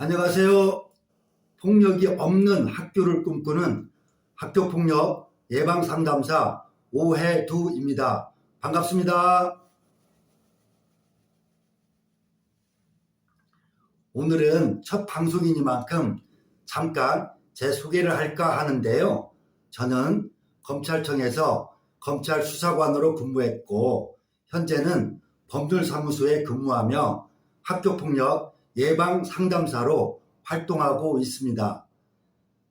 안녕하세요. 폭력이 없는 학교를 꿈꾸는 학교폭력 예방상담사 오해두입니다. 반갑습니다. 오늘은 첫 방송이니만큼 잠깐 제 소개를 할까 하는데요. 저는 검찰청에서 검찰수사관으로 근무했고 현재는 법률사무소에 근무하며 학교폭력 예방상담사로 활동하고 있습니다.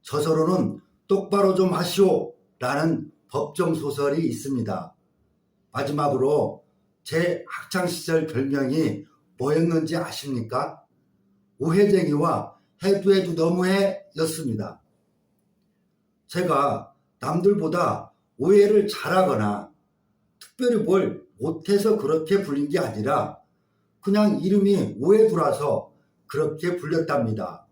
저서로는 똑바로 좀 하시오 라는 법정소설이 있습니다. 마지막으로 제 학창시절 별명이 뭐였는지 아십니까? 오해쟁이와 해도 너무해 였습니다. 제가 남들보다 오해를 잘하거나 특별히 뭘 못해서 그렇게 불린 게 아니라 그냥 이름이 오해두라서 그렇게 불렸답니다.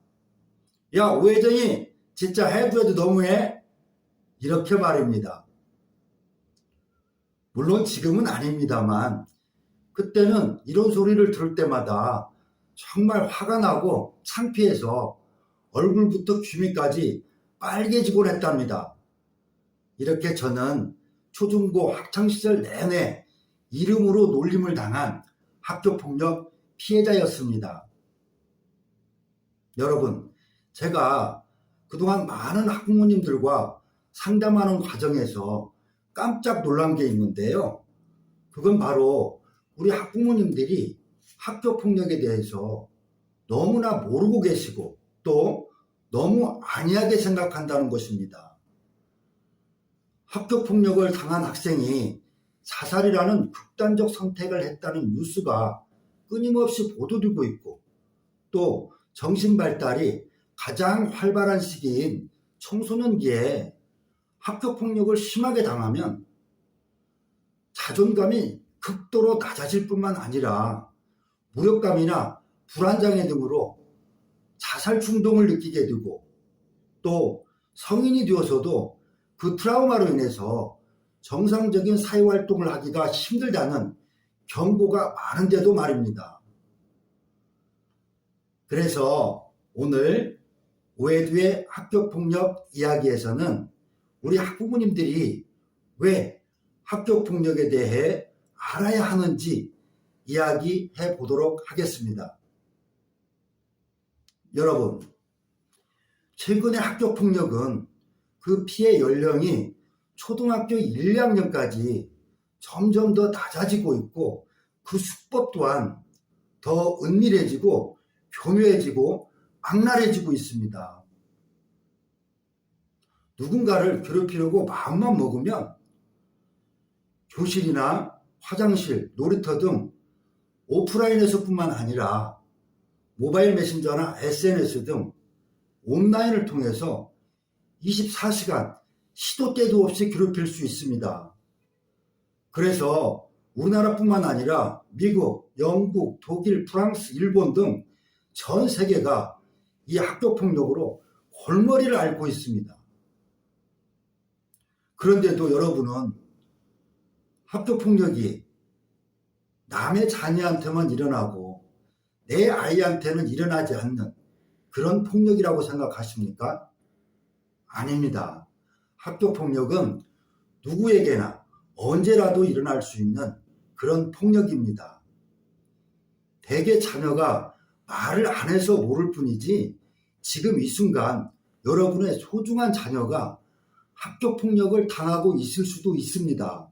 야, 오해쟁이 진짜 해도 너무해? 이렇게 말입니다. 물론 지금은 아닙니다만 그때는 이런 소리를 들을 때마다 정말 화가 나고 창피해서 얼굴부터 귀미까지 빨개지곤 했답니다. 이렇게 저는 초중고 학창시절 내내 이름으로 놀림을 당한 학교폭력 피해자였습니다. 여러분, 제가 그동안 많은 학부모님들과 상담하는 과정에서 깜짝 놀란 게 있는데요. 그건 바로 우리 학부모님들이 학교폭력에 대해서 너무나 모르고 계시고 또 너무 안이하게 생각한다는 것입니다. 학교폭력을 당한 학생이 자살이라는 극단적 선택을 했다는 뉴스가 끊임없이 보도되고 있고 또 정신발달이 가장 활발한 시기인 청소년기에 학교폭력을 심하게 당하면 자존감이 극도로 낮아질 뿐만 아니라 무력감이나 불안장애 등으로 자살 충동을 느끼게 되고 또 성인이 되어서도 그 트라우마로 인해서 정상적인 사회활동을 하기가 힘들다는 경고가 많은데도 말입니다. 그래서 오늘 오해두의 학교폭력 이야기에서는 우리 학부모님들이 왜 학교폭력에 대해 알아야 하는지 이야기해 보도록 하겠습니다. 여러분, 최근의 학교폭력은 그 피해 연령이 초등학교 1, 2학년까지 점점 더 낮아지고 있고 그 수법 또한 더 은밀해지고 교묘해지고 악랄해지고 있습니다. 누군가를 괴롭히려고 마음만 먹으면 교실이나 화장실, 놀이터 등 오프라인에서뿐만 아니라 모바일 메신저나 SNS 등 온라인을 통해서 24시간 시도 때도 없이 괴롭힐 수 있습니다. 그래서 우리나라뿐만 아니라 미국, 영국, 독일, 프랑스, 일본 등 전 세계가 이 학교폭력으로 골머리를 앓고 있습니다. 그런데도 여러분은 학교폭력이 남의 자녀한테만 일어나고 내 아이한테는 일어나지 않는 그런 폭력이라고 생각하십니까? 아닙니다. 학교폭력은 누구에게나 언제라도 일어날 수 있는 그런 폭력입니다. 대개 자녀가 말을 안 해서 모를 뿐이지 지금 이 순간 여러분의 소중한 자녀가 학교폭력을 당하고 있을 수도 있습니다.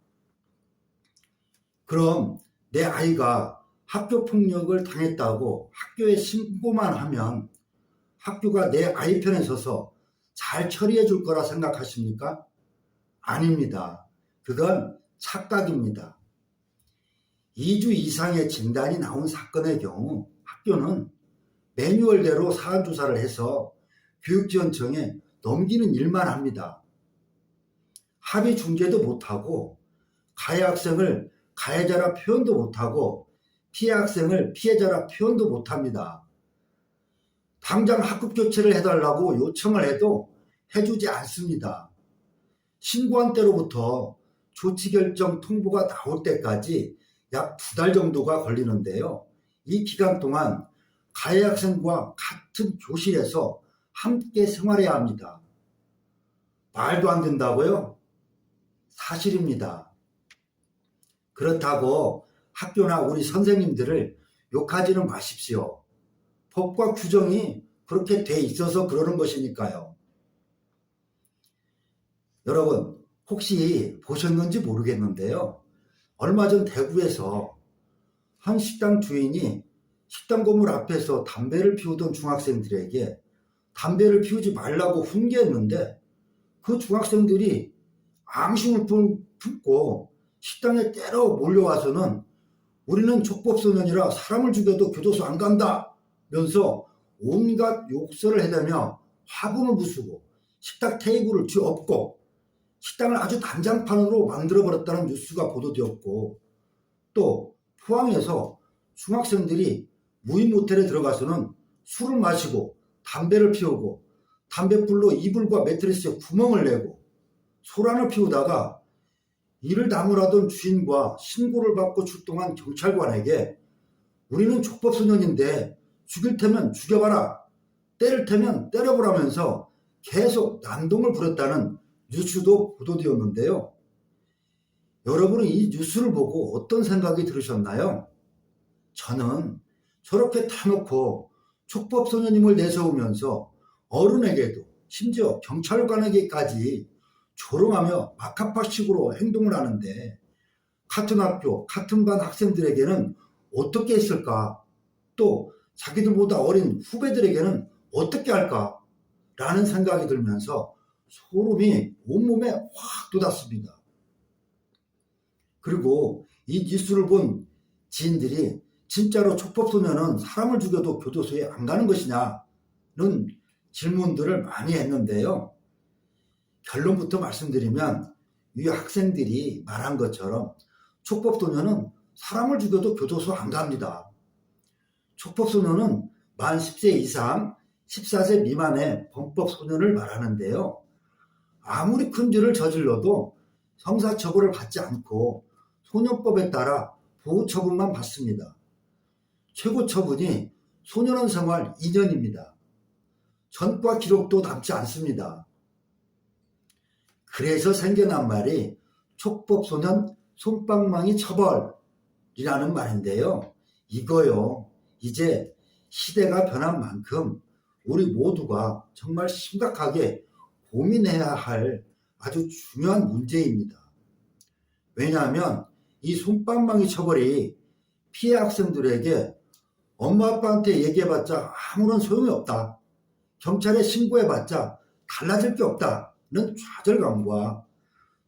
그럼 내 아이가 학교폭력을 당했다고 학교에 신고만 하면 학교가 내 아이 편에 서서 잘 처리해 줄 거라 생각하십니까? 아닙니다. 그건 착각입니다. 2주 이상의 진단이 나온 사건의 경우 학교는 매뉴얼대로 사안조사를 해서 교육지원청에 넘기는 일만 합니다. 합의 중재도 못하고 가해 학생을 가해자라 표현도 못하고 피해 학생을 피해자라 표현도 못합니다. 당장 학급 교체를 해달라고 요청을 해도 해주지 않습니다. 신고한 때로부터 조치 결정 통보가 나올 때까지 약 2달 정도가 걸리는데요. 이 기간 동안 가해 학생과 같은 교실에서 함께 생활해야 합니다. 말도 안 된다고요? 사실입니다. 그렇다고 학교나 우리 선생님들을 욕하지는 마십시오. 법과 규정이 그렇게 돼 있어서 그러는 것이니까요. 여러분, 혹시 보셨는지 모르겠는데요. 얼마 전 대구에서 한 식당 주인이 식당 건물 앞에서 담배를 피우던 중학생들에게 담배를 피우지 말라고 훈계했는데 그 중학생들이 앙심을 품고 식당에 때려 몰려와서는 우리는 족법소년이라 사람을 죽여도 교도소 안 간다면서 온갖 욕설을 해대며 화분을 부수고 식탁 테이블을 뒤엎고 식당을 아주 난장판으로 만들어버렸다는 뉴스가 보도되었고, 또 포항에서 중학생들이 무인 모텔에 들어가서는 술을 마시고 담배를 피우고 담뱃불로 이불과 매트리스에 구멍을 내고 소란을 피우다가 이를 나무라던 주인과 신고를 받고 출동한 경찰관에게 우리는 족법소년인데 죽일 테면 죽여봐라, 때릴 테면 때려보라면서 계속 난동을 부렸다는 뉴스도 보도되었는데요. 여러분은 이 뉴스를 보고 어떤 생각이 들으셨나요? 저는 저렇게 타놓고 촉법소년임을 내세우면서 어른에게도 심지어 경찰관에게까지 조롱하며 막합학식으로 행동을 하는데 같은 학교, 같은 반 학생들에게는 어떻게 했을까? 또 자기들보다 어린 후배들에게는 어떻게 할까? 라는 생각이 들면서 소름이 온몸에 확 돋았습니다. 그리고 이 뉴스를 본 지인들이 진짜로 촉법소년은 사람을 죽여도 교도소에 안 가는 것이냐는 질문들을 많이 했는데요. 결론부터 말씀드리면 이 학생들이 말한 것처럼 촉법소년은 사람을 죽여도 교도소 안 갑니다. 촉법소년은 만 10세 이상 14세 미만의 범법소년을 말하는데요. 아무리 큰 죄를 저질러도 형사처벌을 받지 않고 소년법에 따라 보호처분만 받습니다. 최고 처분이 소년원 생활 2년입니다. 전과 기록도 남지 않습니다. 그래서 생겨난 말이 촉법소년 솜방망이 처벌이라는 말인데요. 이거요, 이제 시대가 변한 만큼 우리 모두가 정말 심각하게 고민해야 할 아주 중요한 문제입니다. 왜냐하면 이 솜방망이 처벌이 피해 학생들에게 엄마 아빠한테 얘기해봤자 아무런 소용이 없다, 경찰에 신고해봤자 달라질 게 없다는 좌절감과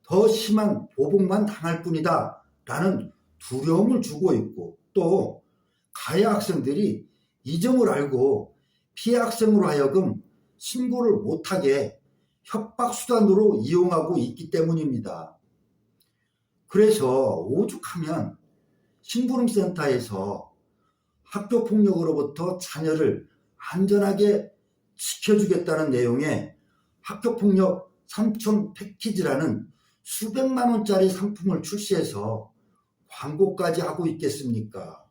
더 심한 보복만 당할 뿐이다 라는 두려움을 주고 있고, 또 가해 학생들이 이 점을 알고 피해 학생으로 하여금 신고를 못하게 협박수단으로 이용하고 있기 때문입니다. 그래서 오죽하면 심부름센터에서 학교폭력으로부터 자녀를 안전하게 지켜주겠다는 내용의 학교폭력 삼촌 패키지라는 수백만 원짜리 상품을 출시해서 광고까지 하고 있겠습니까?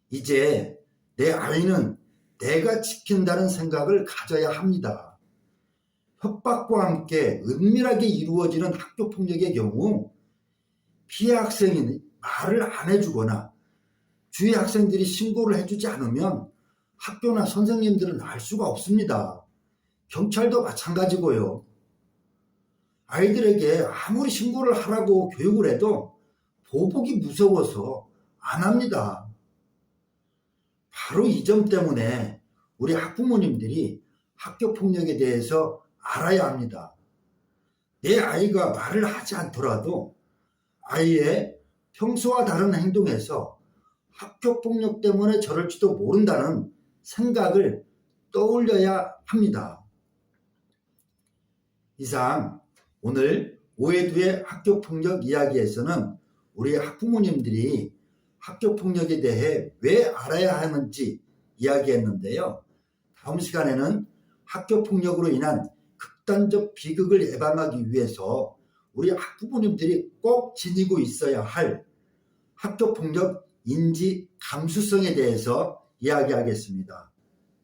이제 내 아이는 내가 지킨다는 생각을 가져야 합니다. 협박과 함께 은밀하게 이루어지는 학교폭력의 경우 피해 학생이 말을 안 해주거나 주위 학생들이 신고를 해주지 않으면 학교나 선생님들은 알 수가 없습니다. 경찰도 마찬가지고요. 아이들에게 아무리 신고를 하라고 교육을 해도 보복이 무서워서 안 합니다. 바로 이 점 때문에 우리 학부모님들이 학교폭력에 대해서 알아야 합니다. 내 아이가 말을 하지 않더라도 아이의 평소와 다른 행동에서 학교폭력 때문에 저럴지도 모른다는 생각을 떠올려야 합니다. 이상 오늘 오해두의 학교폭력 이야기에서는 우리 학부모님들이 학교폭력에 대해 왜 알아야 하는지 이야기했는데요. 다음 시간에는 학교폭력으로 인한 극단적 비극을 예방하기 위해서 우리 학부모님들이 꼭 지니고 있어야 할 학교폭력 인지 감수성에 대해서 이야기하겠습니다.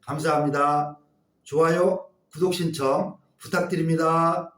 감사합니다. 좋아요, 구독 신청 부탁드립니다.